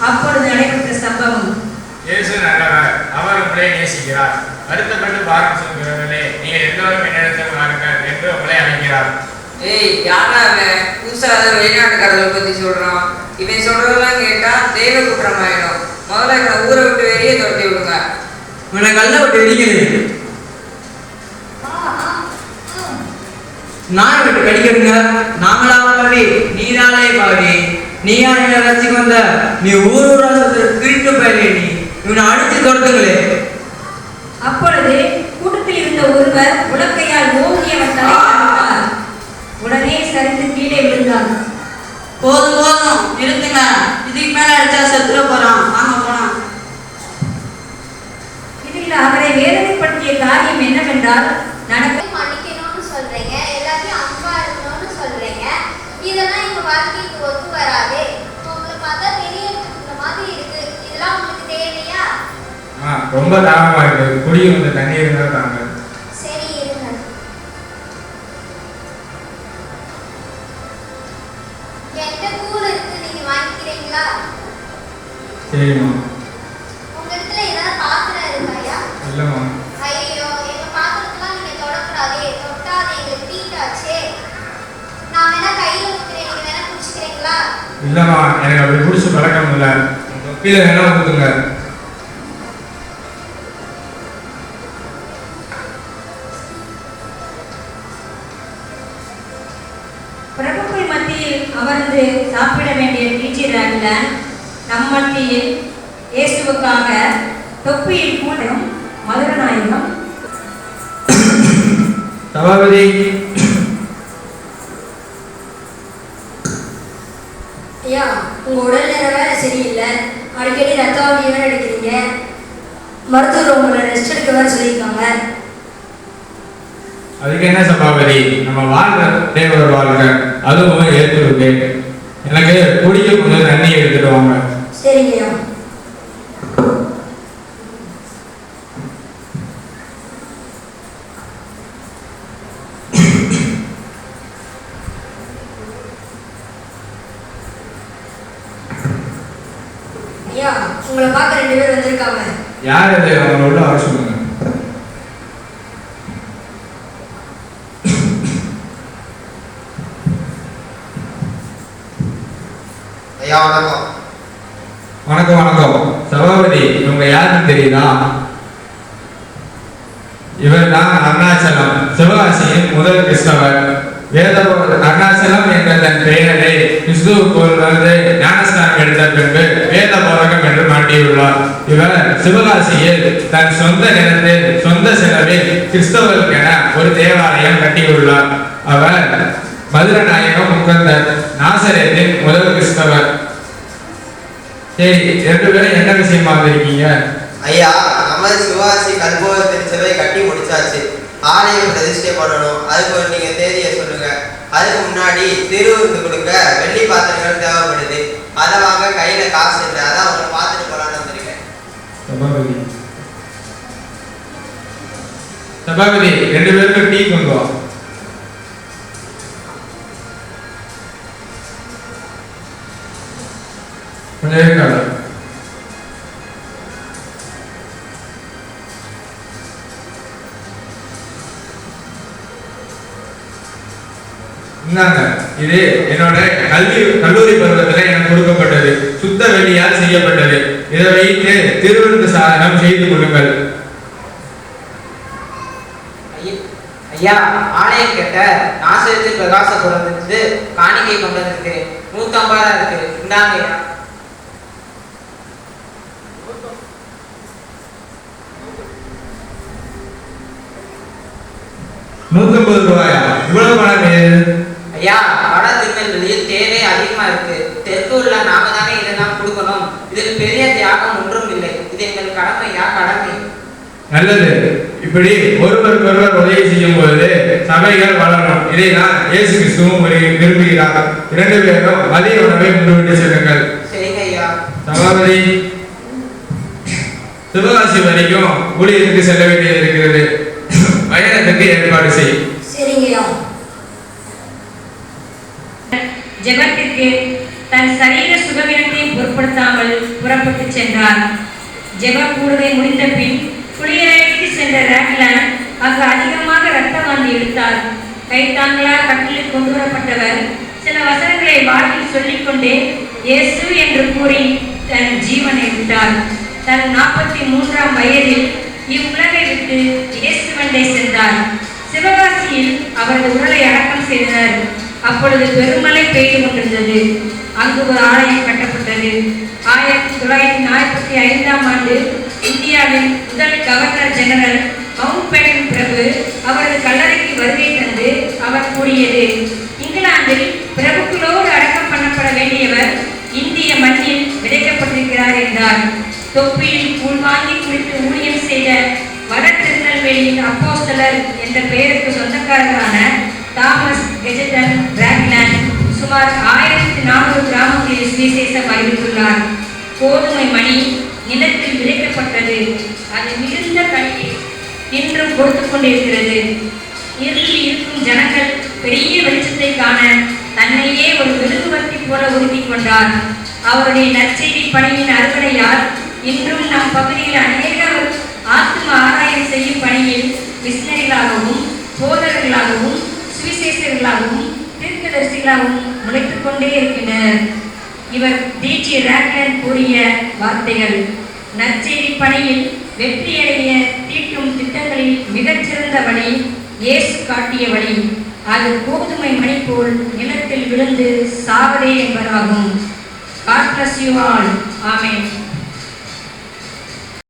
அப்பொழுது நடைபெற்ற சம்பவம். இயேசு நல்லவர், அவர் உங்களை நேசிக்கிறார். வருத்தப்பட்டு பாரம் சொல்கிறவர்களே, நீங்கள் எல்லோரும் என்னிடத்தில் வாருங்கள் என்று உங்களை அழைக்கிறார். ஏய், யாரா அவன்? புதுசா வெளிநாட்டுக்காரர்களை பத்தி சொல்றான். இவன் சொல்றதெல்லாம் கேட்டா தெய்வ குற்றம் ஆயிடும். முதல்ல இவனை ஊரை விட்டு வெளியே துரத்தி விடுங்க. இவனை கல்ல விட்டு வெளிக்கிறது, நாயை விட்டு கடிக்கிறதுங்க. நாங்களா பாவி, நீதானே பாவி. நீயா என்ன ரசிக்கு வந்த? நீ ஊராக திருட்டு பயிலே. நீ இவனை அடித்து துரத்துங்களே. அப்பொழுது கூட்டத்தில் இருந்த ஒருவர் உலக்கையால் ஓங்கியவன் தலைவர். உடனே சரிந்து கீழே விழுந்தார். போதும் போதும், நிறுத்துங்க. இதுக்கு மேல அடிச்சா செத்துற போறான். வாங்க போலாம். இதில் அவரை வேதனைப்படுத்திய காரியம் என்னவென்றால், நடக்க மன்னிக்கணும்னு சொல்றீங்க, எல்லாத்தையும் அன்பா இருக்கணும்னு சொல்றீங்க. இதெல்லாம் எங்க வாழ்க்கைக்கு ஒத்து வராது. உங்களை பார்த்தா பெரிய இந்த மாதிரி இருக்கு. இதெல்லாம் உங்களுக்கு தேவையா? ரொம்ப தாகமா இருக்கு, குடிக்க கொஞ்சம் தண்ணி இருந்தா தாங்க. சரி இருங்க. என்கிட்ட கூழ் இருக்கு, நீங்க வாங்கிக்கிறீங்களா? சரிம்மா. உங்க இடத்துல ஏதாவது பாத்திரம் இருக்காயா? இல்லம்மா. ஐயோ, எங்க பாத்திரத்தெல்லாம் நீங்க தொடக்கூடாதே. தொட்டா அது எங்களுக்கு தீட்டாச்சே. நான் வேணா கையில ஊத்துறேன், நீங்க வேணா குடிச்சுக்கிறீங்களா? இல்லம்மா, எனக்கு அப்படி குடிச்சு பழக்கம் இல்லை. கீழே வேணா ஊத்துங்க. பிரபுக்கள் மத்தியில் அமர்ந்து சாப்பிட வேண்டிய டீச்சர் நம் மத்தியில் இயேசுவுக்காக தொப்பியில் கூட்டம் மதுரநாயகம். சபாபதி, ஐயா, உங்க உடல்நிலை வேற சரியில்லை. அடிக்கடி ரத்த வாந்தி வேற எடுக்கிறீங்க. மருத்துவர் உங்களை ரெஸ்ட் எடுக்க வேற சொல்லியிருக்காங்க. அதுக்கு என்ன சபாபதி, நம்ம வாழ்ற தேவர் வாழ்ற, அதுவும் ஏற்றுருக்கு. எனக்கு குடிக்க கொஞ்சம் தண்ணி எடுத்துட்டு வாங்க. சரிங்கய்யா. ஐயா, உங்களை பார்க்க 2 பேர் வந்திருக்காங்க. யார் அது? அவங்களோட வர சொல்லுங்க. ஐயா வணக்கம். வணக்கம் வணக்கம். சபாபதி, இவங்க யாருன்னு தெரியுதா? இவர் தான் அருணாச்சலம், சிவகாசியின் முதல் கிறிஸ்தவர். அருணாச்சலம் என்ற தன் பெயரை கிறிஸ்துவுக்கு ஞானஸ்தானம் எடுத்த பின்பு வேத போதகம் என்று மாட்டியுள்ளார். இவர் சிவகாசியில் தன் சொந்த நிலத்தில் சொந்த செலவில் கிறிஸ்தவருக்கென ஒரு தேவாலயம் கட்டியுள்ளார். அவர் மதுரநாயகம் முகந்தர், நாசரேத்தின் முதல் கிறிஸ்தவர். சரி, 2 பேரும் என்ன விஷயமா இருக்கீங்க? ஐயா, நமது சிவகாசி கல்போக திருச்சபை கட்டி முடிச்சாச்சு. ஆலயம் பிரதிஷ்டை பண்ணணும். அதுக்கு நீங்க தேதியை சொல்லுங்க. அதுக்கு முன்னாடி திருவிருந்து கொடுக்க வெள்ளி பாத்திரங்கள் தேவைப்படுது. அதை வாங்க கையில காசு இல்லை. அதான் உங்களை பார்த்துட்டு போலான்னு வந்திருக்கேன். சபாபதி, 2 பேருக்கும் டீ கொண்டு வா. கொஞ்சம் இருக்காது. இந்தாங்க, இது என்னோட கல்லூரி பருவத்தில் எனக்கு கொடுக்கப்பட்டது. சுத்த வெள்ளியால் செய்யப்பட்டது. இதை வைத்து திருவிருந்து சாதனம் செய்து கொடுங்கள். ஐயா, ஆலயம் கேட்ட நாசரேத்தின் பிரகாசபுரத்திலிருந்து காணிக்கை கொண்டு வந்திருக்கிறேன். 150 இருக்கு. இந்தாங்க ஐயா. ₹150. இவ்வளவு பணம் ஏது? ஐயா, வட திருநெல்வேலியில் தேவை அதிகமா இருக்கு. தெற்கு உள்ள நாம தானே இதெல்லாம் கொடுக்கணும். இதில் பெரிய தியாகம் ஒன்றும் இல்லை. இது எங்கள் கடமையா, கடமை. நல்லது. இப்படி ஒருவருக்கொருவர் உதவி செய்யும் பொழுது சபைகள் வளரும். இதைதான் இயேசு கிறிஸ்துவும் விரும்புகிறார். 2 பேரும் மதிய உணவை கொண்டு செல்லுங்கள். சரிங்க ஐயா. சபாபதி, சிவகாசி வரைக்கும் ஊழியருக்கு செல்ல வேண்டியது இருக்கிறது. பயணத்துக்கு ஏற்பாடு செய். சரிங்கய்யா. ஜெபத்திற்கு தன் சரீர சுகவீனத்தை பொருட்படுத்தாமல் புறப்பட்டு சென்றார். ஜெப கூடுகை முடிந்த பின் குளியலறைக்கு சென்ற ராக்லான் அங்கு அதிகமாக இரத்த வாந்தி எடுத்தார். கைத்தாங்களால் கட்டிலில் கொண்டு வரப்பட்டவர் சில வசனங்களை வாயில் சொல்லிக்கொண்டே இயேசு என்று கூறி தன் ஜீவனை விட்டார். தன் 43ஆம் வயதில் இவ்வுலகை விட்டு இயேசுவண்டை சென்றார். சிவகாசியில் அவரது உடலை அடக்கம் செய்தனர். அப்பொழுது பெருமழை பெய்து கொண்டிருந்தது. அங்கு ஒரு ஆலயம் கட்டப்பட்டது. 1945ஆம் ஆண்டு இந்தியாவின் முதல் கவர்னர் ஜெனரல் மவுண்ட் பேட்டன் பிரபு அவரது கல்லறைக்கு வருகை தந்து அவர் கூறியது, இங்கிலாந்தில் பிரபுக்களோடு அடக்கம் பண்ணப்பட வேண்டியவர் இந்திய மண்ணில் விதைக்கப்பட்டிருக்கிறார் என்றார். தொப்பியில் உள்வாங்கி குடித்து ஊழியம் செய்த வட திருநெல்வேலியின் அப்போஸ்தலர் என்ற பெயருக்கு சொந்தக்காரரான தாமஸ் கெஜட்டன் ராக்லான் சுமார் 1400 கிராமங்களில் சுவிசேஷம் அறிவித்துள்ளார். கோதுமை மணி நிலத்தில் விதைக்கப்பட்டது. அது மிகுந்த கனியை இன்றும் கொடுத்து கொண்டிருக்கிறது. இருளில் இருக்கும் ஜனங்கள் பெரிய வெளிச்சத்தை காண தன்னையே ஒரு மெழுகுவர்த்தி போல உறுதி கொண்டார். அவருடைய நற்செய்தி பணியின் அறுவடையால் இன்றும் நம் பகுதியில் அநேகர் ஆத்ம ஆராயம் செய்யும் பணியில் மிஷனரிகளாகவும் போதகர்களாகவும் சுவிசேஷர்களாகவும் தீர்க்கதரிசிகளாகவும் முளைத்துக் கொண்டே இருக்கின்றனர். இவர் டி.ஜி. ராக்லான் கூறிய வார்த்தைகள். நற்செய்தி பணியில் வெற்றியடைய தீட்டும் திட்டங்களில் மிகச்சிறந்த வழி இயேசு காட்டிய வழி. அது கோதுமை மணி போல் நிலத்தில் விழுந்து சாவதே என்பதாகும். God bless you all. Amen.